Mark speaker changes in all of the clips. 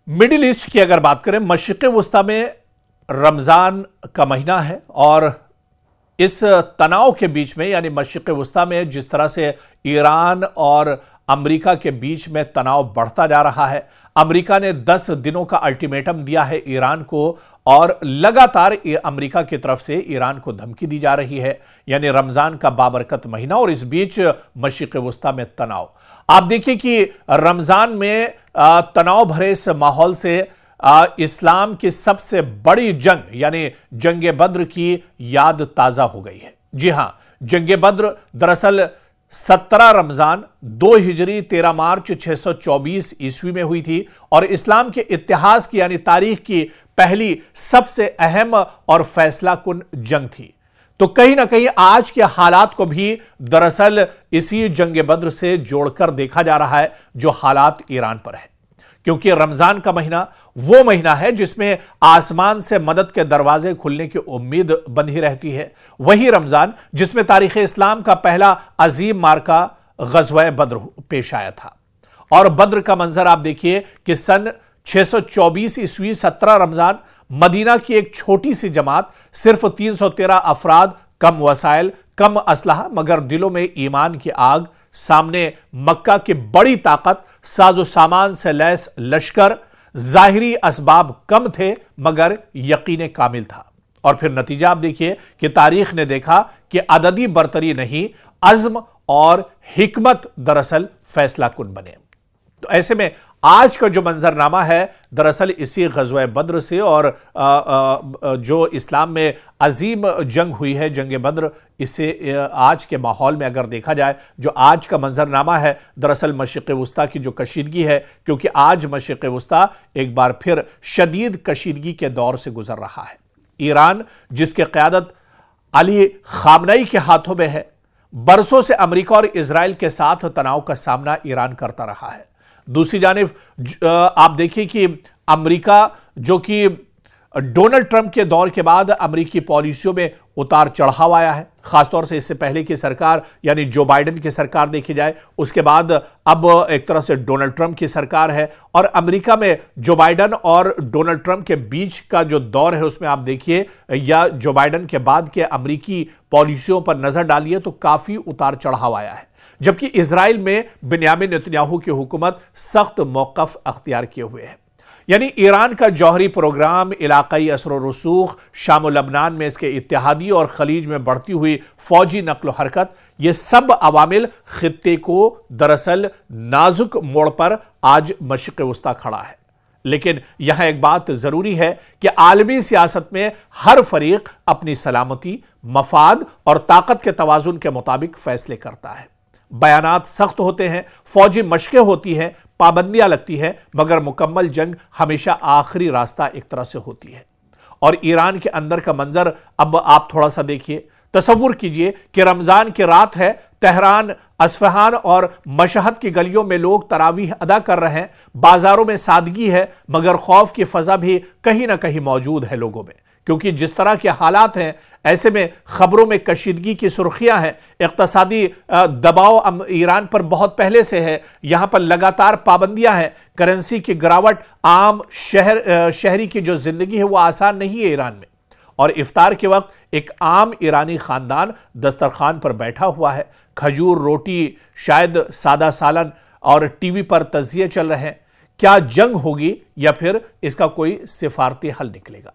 Speaker 1: Middle east की अगर बात करें, मशरिक़ वुस्ता में रमज़ान का महीना है और इस तनाव के बीच में, यानी मशरिक़ वुस्ता में जिस तरह से ईरान और अमेरिका के बीच में तनाव बढ़ता जा रहा है, अमेरिका ने 10 दिनों का अल्टीमेटम दिया है ईरान को और लगातार अमेरिका की तरफ से ईरान को धमकी दी जा रही है, यानी रमज़ान का बाबरकत महीना और इस बीच मशरिक़ वुस्ता में तनाव। आप देखिए कि रमज़ान में तनाव भरे इस माहौल से इस्लाम की सबसे बड़ी जंग यानी जंग बद्र की याद ताज़ा हो गई है। जी हां, जंग बद्र दरअसल 17 रमज़ान 2 हिजरी 13 मार्च 624 ईस्वी में हुई थी और इस्लाम के इतिहास की यानी तारीख की पहली सबसे अहम और फैसलाकुन जंग थी। तो कहीं ना कहीं आज के हालात को भी दरअसल इसी जंग बद्र से जोड़कर देखा जा रहा है जो हालात ईरान पर है, क्योंकि रमजान का महीना वो महीना है जिसमें आसमान से मदद के दरवाजे खुलने की उम्मीद बंधी रहती है। वही रमजान जिसमें तारीख इस्लाम का पहला अजीम मार्का गज़वा बद्र पेश आया था। और बद्र का मंजर आप देखिए कि सन 624 ईस्वी 17 रमजान मदीना की एक छोटी सी जमात, सिर्फ 313 अफराद, कम वसाइल, कम असलहा मगर दिलों में ईमान की आग, सामने मक्का की बड़ी ताकत, साजो सामान से लैस लश्कर, जाहिरी असबाब कम थे मगर यकीन कामिल था। और फिर नतीजा आप देखिए कि तारीख ने देखा कि अददी बरतरी नहीं, अज़्म और हिकमत दरअसल फैसला कुन बने। तो ऐसे में आज का जो मंजरनामा है दरअसल इसी गज़वा बद्र से और जो इस्लाम में अजीम जंग हुई है जंग बद्र, इसे आज के माहौल में अगर देखा जाए जो आज का मंजरनामा है दरअसल मशरिक़ वुस्ता की जो कशीदगी है, क्योंकि आज मशरिक़ वुस्ता एक बार फिर शदीद कशीदगी के दौर से गुजर रहा है। ईरान जिसकी क़यादत अली ख़ामनई के हाथों में है, बरसों से अमेरिका और इजराइल के साथ तनाव का सामना ईरान करता रहा है। दूसरी जानिब आप देखिए कि अमेरिका जो कि डोनाल्ड ट्रंप के दौर के बाद अमेरिकी पॉलिसियों में उतार चढ़ाव आया है, खासतौर से इससे पहले की सरकार यानी जो बाइडेन की सरकार देखी जाए, उसके बाद अब एक तरह से डोनाल्ड ट्रंप की सरकार है और अमेरिका में जो बाइडेन और डोनाल्ड ट्रंप के बीच का जो दौर है उसमें आप देखिए या जो बाइडेन के बाद के अमेरिकी पॉलिसियों पर नजर डालिए तो काफी उतार चढ़ाव आया है। जबकि इजराइल में बिन्यामिन नेतन्याहू की हुकूमत सख्त मौक़िफ़ अख्तियार किए हुए है, यानी ईरान का जौहरी प्रोग्राम, इलाकाई असर व रसूख, शाम और लबनान में इसके इत्तेहादी और खलीज में बढ़ती हुई फौजी नकल हरकत, ये सब अवामिल खित्ते को दरअसल नाजुक मोड़ पर आज मशरिक़ वुस्ता खड़ा है। लेकिन यहां एक बात जरूरी है कि आलमी सियासत में हर फरीक अपनी सलामती, मफाद और ताकत के तवाजुन के मुताबिक फैसले करता है। बयानात सख्त होते हैं, फौजी मशकें होती हैं, पाबंदियां लगती हैं, मगर मुकम्मल जंग हमेशा आखिरी रास्ता एक तरह से होती है। और ईरान के अंदर का मंजर अब आप थोड़ा सा देखिए, तसव्वुर कीजिए कि रमजान की रात है, तेहरान, अस्फहान और मशहद की गलियों में लोग तरावीह अदा कर रहे हैं, बाजारों में सादगी है मगर खौफ की फजा भी कहीं ना कहीं मौजूद है लोगों में, क्योंकि जिस तरह के हालात हैं ऐसे में खबरों में कशीदगी की सुर्खियां हैं, इक़्तिसादी दबाव ईरान पर बहुत पहले से है, यहां पर लगातार पाबंदियां हैं, करेंसी की गिरावट, आम शहरी की जो जिंदगी है वो आसान नहीं है ईरान में। और इफ्तार के वक्त एक आम ईरानी खानदान दस्तरखान पर बैठा हुआ है, खजूर, रोटी, शायद सादा सालन और टीवी पर तज़िये चल रहे हैं। क्या जंग होगी या फिर इसका कोई सिफारती हल निकलेगा?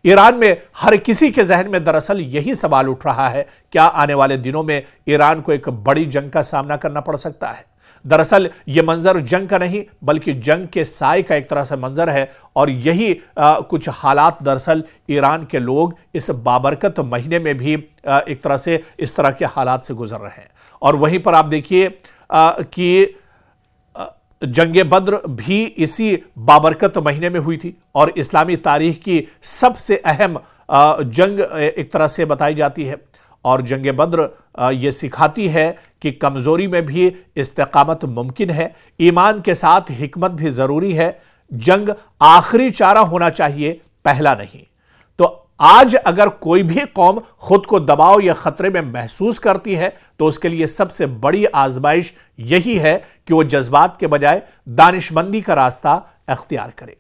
Speaker 1: ईरान में हर किसी के जहन में दरअसल यही सवाल उठ रहा है, क्या आने वाले दिनों में ईरान को एक बड़ी जंग का सामना करना पड़ सकता है? दरअसल यह मंजर जंग का नहीं बल्कि जंग के साए का एक तरह से मंजर है और यही कुछ हालात दरअसल ईरान के लोग इस बाबरकत महीने में भी एक तरह से इस तरह के हालात से गुजर रहे हैं। और वहीं पर आप देखिए कि जंग बद्र भी इसी बाबरकत महीने में हुई थी और इस्लामी तारीख की सबसे अहम जंग एक तरह से बताई जाती है। और जंग बद्र ये सिखाती है कि कमज़ोरी में भी इस्तिकामत मुमकिन है, ईमान के साथ हिकमत भी ज़रूरी है, जंग आखिरी चारा होना चाहिए, पहला नहीं। तो आज अगर कोई भी कौम खुद को दबाव या खतरे में महसूस करती है तो उसके लिए सबसे बड़ी आजमाइश यही है कि वो जज्बात के बजाय दानिशमंदी का रास्ता अख्तियार करे।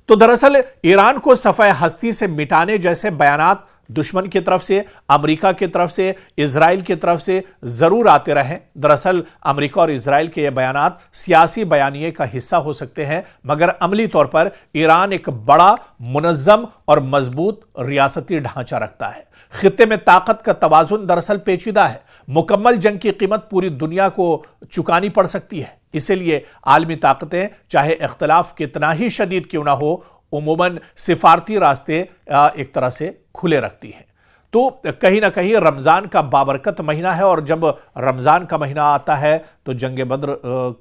Speaker 1: तो दरअसल ईरान को सफ़े हस्ती से मिटाने जैसे बयानात दुश्मन की तरफ से, अमेरिका की तरफ से, इजराइल की तरफ से जरूर आते रहे। दरअसल अमेरिका और इजराइल के ये बयानात सियासी बयानिए का हिस्सा हो सकते हैं, मगर अमली तौर पर ईरान एक बड़ा, मुनज़्ज़म और मजबूत रियासती ढांचा रखता है। खित्ते में ताकत का तवाजुन दरअसल पेचीदा है। मुकम्मल जंग की कीमत पूरी दुनिया को चुकानी पड़ सकती है। इसीलिए आलमी ताकतें चाहे इख्तिलाफ कितना ही शदीद क्यों ना हो, उमूमन सिफारती रास्ते एक तरह से खुले रखती हैं। तो कहीं ना कहीं रमज़ान का बाबरकत महीना है, और जब रमज़ान का महीना आता है तो जंग बद्र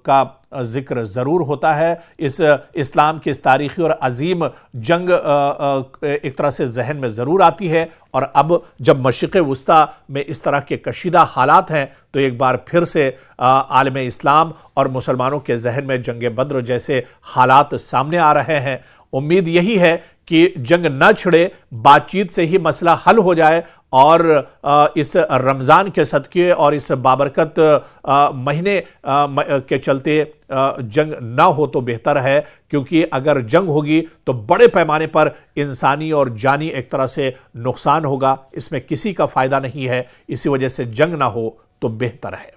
Speaker 1: का जिक्र ज़रूर होता है। इस इस्लाम की इस तारीख़ी और अजीम जंग एक तरह से जहन में ज़रूर आती है। और अब जब मशरिक़ वुस्ता में इस तरह के कशीदा हालात हैं तो एक बार फिर से आलम इस्लाम और मुसलमानों के जहन में जंग बद्र जैसे हालात सामने आ रहे हैं। उम्मीद यही है कि जंग न छिड़े, बातचीत से ही मसला हल हो जाए और इस रमज़ान के सदक़े और इस बाबरकत महीने के चलते जंग ना हो तो बेहतर है, क्योंकि अगर जंग होगी तो बड़े पैमाने पर इंसानी और जानी एक तरह से नुकसान होगा। इसमें किसी का फ़ायदा नहीं है। इसी वजह से जंग ना हो तो बेहतर है।